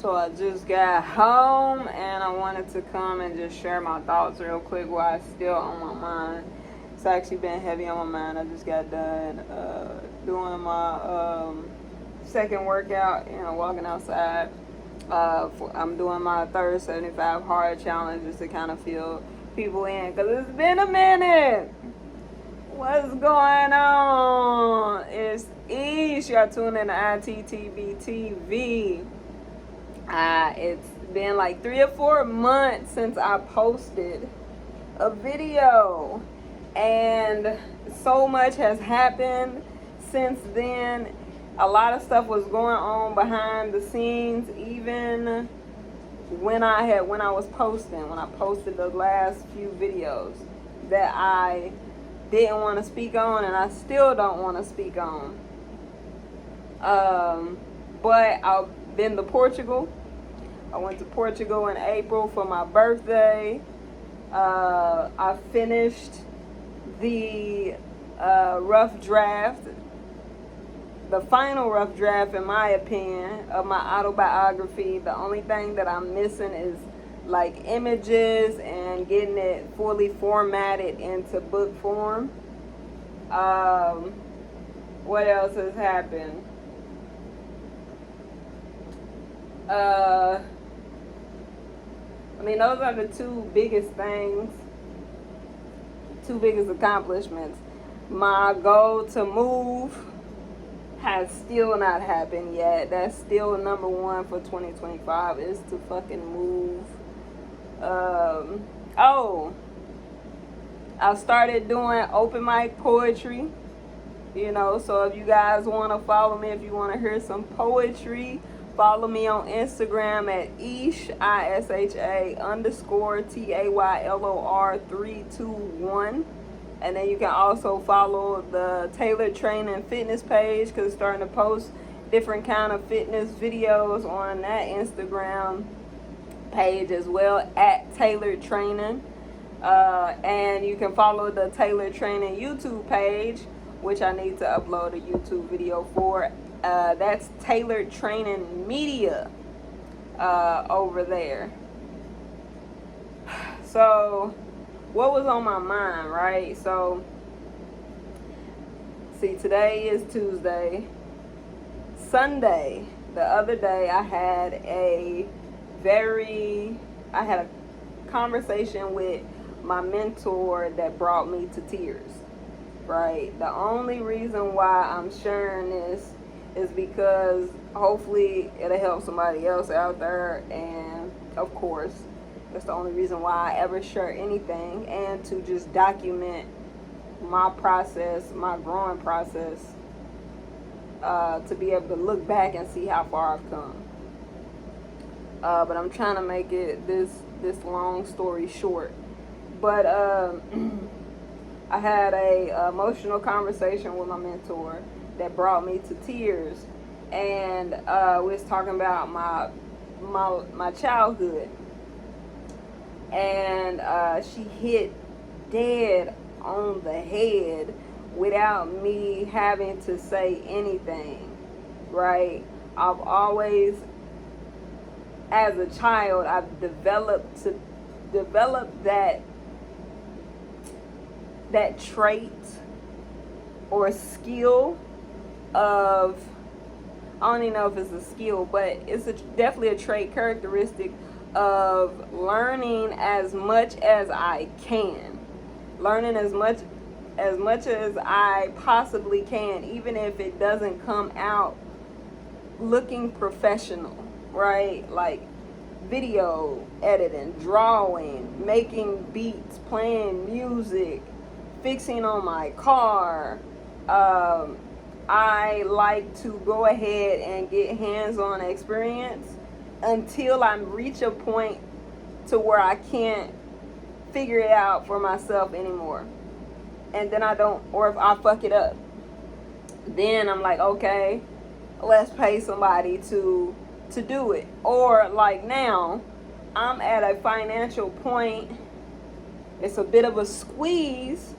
So I just got home and I wanted to come and just share my thoughts real quick while it's still on my mind. It's actually been heavy on my mind. I just got done doing my second workout, walking outside. I'm doing my third 75 hard challenge just to kind of feel people in, because it's been a minute. What's going on? It's Ish. Y'all tuning in to ITTV TV. It's been like 3 or 4 months since I posted a video, and so much has happened since then. A lot of stuff was going on behind the scenes, even when I posted the last few videos that I didn't want to speak on, and I still don't want to speak on. But I've been to Portugal. I went to Portugal in April for my birthday. I finished the rough draft, the final rough draft, in my opinion, of my autobiography. The only thing that I'm missing is like images and getting it fully formatted into book form. What else has happened? Those are the two biggest things, two biggest accomplishments. My goal to move has still not happened yet. That's still number one for 2025, is to fucking move. I started doing open mic poetry, so if you guys want to follow me, if you want to hear some poetry, follow me on Instagram at Ish, ISHA _TAYLOR 321. And then you can also follow the Tailored Training Fitness page, because it's starting to post different kind of fitness videos on that Instagram page as well, at Tailored Training. And you can follow the Tailored Training YouTube page, which I need to upload a YouTube video for. That's Tailored Training Media over there. So what was on my mind, right? So, see, today is Tuesday. Sunday, the other day, I had a conversation with my mentor that brought me to tears, right? The only reason why I'm sharing this is because hopefully it'll help somebody else out there, and of course, that's the only reason why I ever share anything, and to just document my process, my growing process, to be able to look back and see how far I've come. But I'm trying to make it this long story short. But I had a emotional conversation with my mentor that brought me to tears, and we was talking about my childhood. And she hit dead on the head without me having to say anything, right? I've always, as a child, I've developed that trait or skill of, I don't even know if it's a skill, but it's definitely a trait, characteristic of learning as much as I can, learning as much as I possibly can, even if it doesn't come out looking professional, right? Like video editing, drawing, making beats, playing music, fixing on my car. I like to go ahead and get hands-on experience until I reach a point to where I can't figure it out for myself anymore. And then I don't, or if I fuck it up, then I'm like, okay, let's pay somebody to do it. Or like now, I'm at a financial point, it's a bit of a squeeze,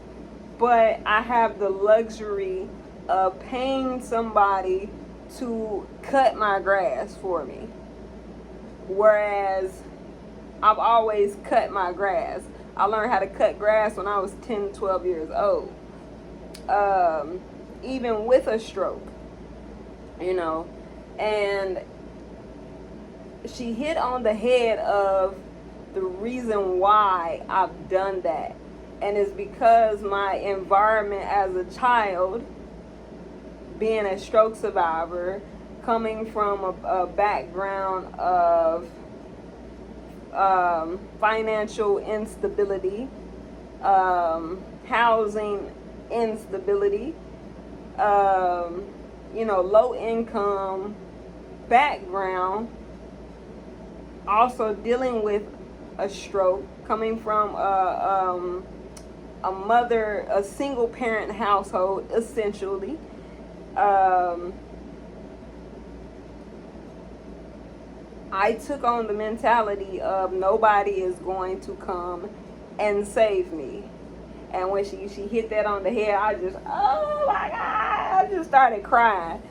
but I have the luxury of paying somebody to cut my grass for me. Whereas I've always cut my grass. I learned how to cut grass when I was 10, 12 years old. Even with a stroke, you know. And she hit on the head of the reason why I've done that. And it's because my environment as a child, being a stroke survivor, coming from a background of financial instability, housing instability, low income background, also dealing with a stroke, coming from a single parent household, essentially. I took on the mentality of nobody is going to come and save me. And when she hit that on the head, I just, oh my God, I just started crying,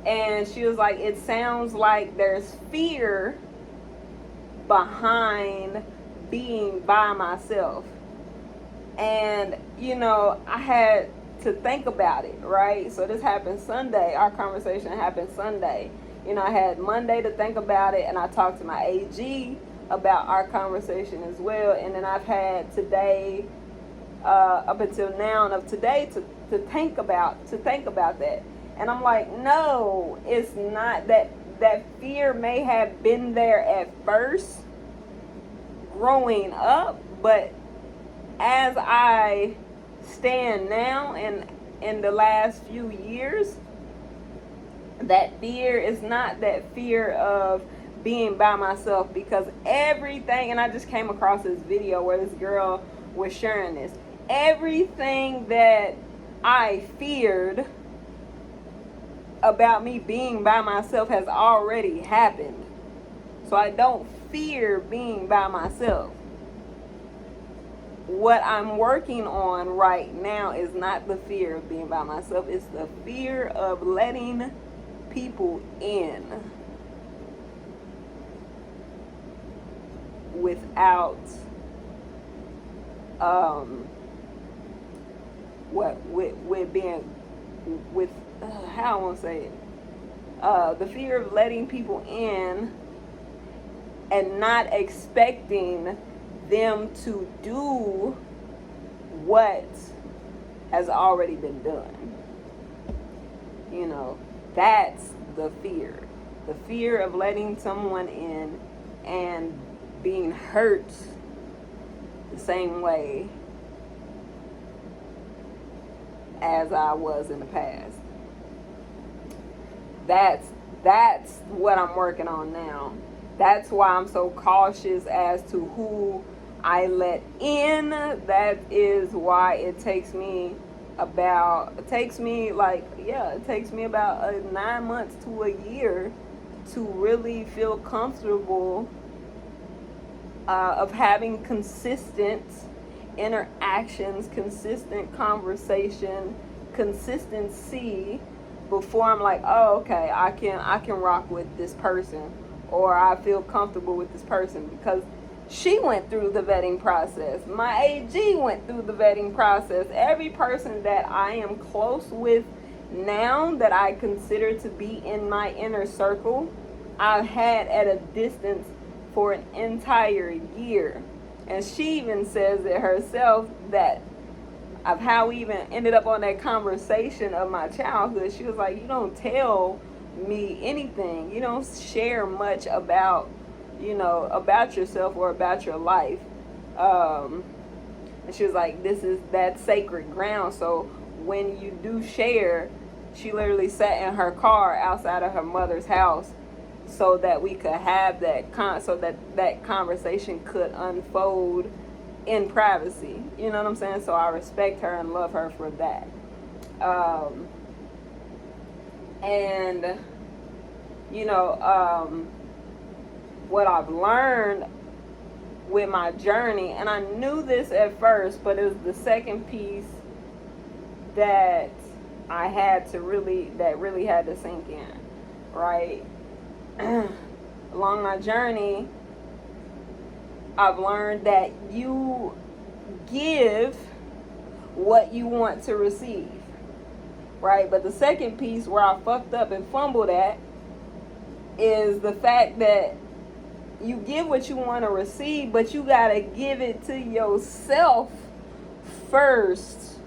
and she was like, it sounds like there's fear behind being by myself. And, I had to think about it, right? So this happened Sunday. Our conversation happened Sunday. I had Monday to think about it, and I talked to my AG about our conversation as well. And then I've had today, up until now, and of today to think about that. And I'm like, no, it's not that. That fear may have been there at first, growing up, but as I stand now and in the last few years, that fear is not that fear of being by myself, because everything, and I just came across this video where this girl was sharing this, everything that I feared about me being by myself has already happened. So I don't fear being by myself. What I'm working on right now is not the fear of being by myself. It's the fear of letting people in without how I want to say it, the fear of letting people in and not expecting them to do what has already been done. That's the fear. The fear of letting someone in and being hurt the same way as I was in the past. That's what I'm working on now. That's why I'm so cautious as to who I let in. That is why it takes me about 9 months to a year to really feel comfortable of having consistent interactions, consistent conversation, consistency, before I'm like, oh, okay, I can rock with this person, or I feel comfortable with this person, because she went through the vetting process. My AG went through the vetting process. Every person that I am close with now, that I consider to be in my inner circle, I've had at a distance for an entire year. And she even says it herself, that of how we even ended up on that conversation of my childhood. She was like, you don't tell me anything. You don't share much about yourself or about your life. And she was like, this is that sacred ground. So when you do share, she literally sat in her car outside of her mother's house so that we could have that conversation could unfold in privacy. You know what I'm saying? So I respect her and love her for that. What I've learned with my journey, and I knew this at first, but it was the second piece that really had to sink in, right? along my journey, I've learned that you give what you want to receive, right? But the second piece where I fucked up and fumbled at is the fact that you give what you want to receive, but you gotta give it to yourself first.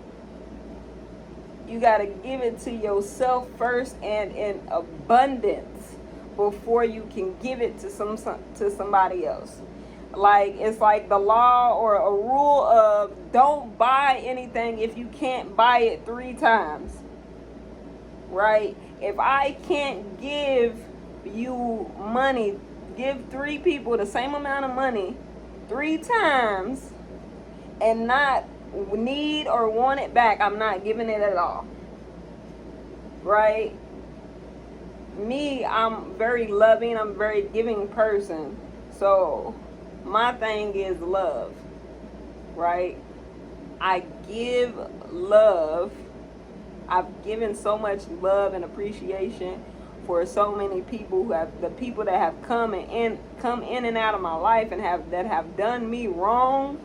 You gotta give it to yourself first and in abundance before you can give it to somebody else. Like, it's like the law or a rule of don't buy anything if you can't buy it 3 times, right? If I can't give you money, give 3 people the same amount of money 3 times and not need or want it back, I'm not giving it at all, right? Me, I'm very loving, I'm a very giving person, so my thing is love, right? I give love. I've given so much love and appreciation for so many people who have, the people that have come in and out of my life and that have done me wrong,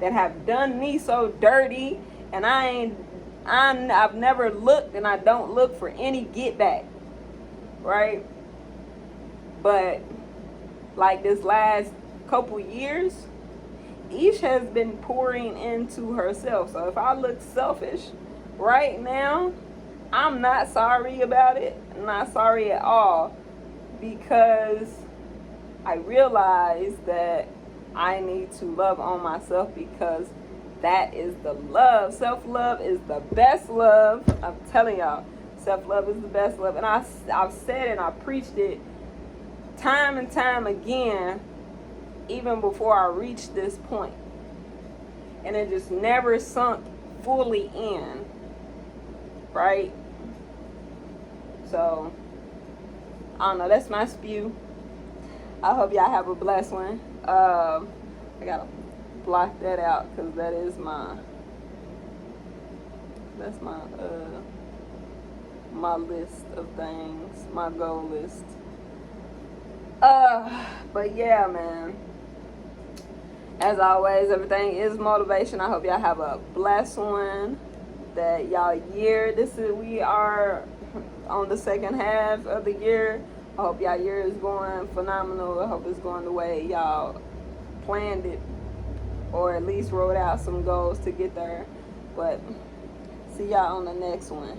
that have done me so dirty, and I've never looked, and I don't look for any get back, right? But like this last couple years, each has been pouring into herself. So if I look selfish right now, I'm not sorry about it. I'm not sorry at all, because I realize that I need to love on myself, because that is the love. Self-love is the best love. I'm telling y'all, self-love is the best love. And I've said it and I preached it time and time again, even before I reached this point. And it just never sunk fully in, right? So, I don't know, that's my spew. I hope y'all have a blessed one. I gotta block that out, because that's my list of things, my goal list. But yeah, man, as always, everything is motivation. I hope y'all have a blessed one, that y'all year, we are on the second half of the year. I hope y'all year is going phenomenal. I hope it's going the way y'all planned it, or at least wrote out some goals to get there. But see y'all on the next one.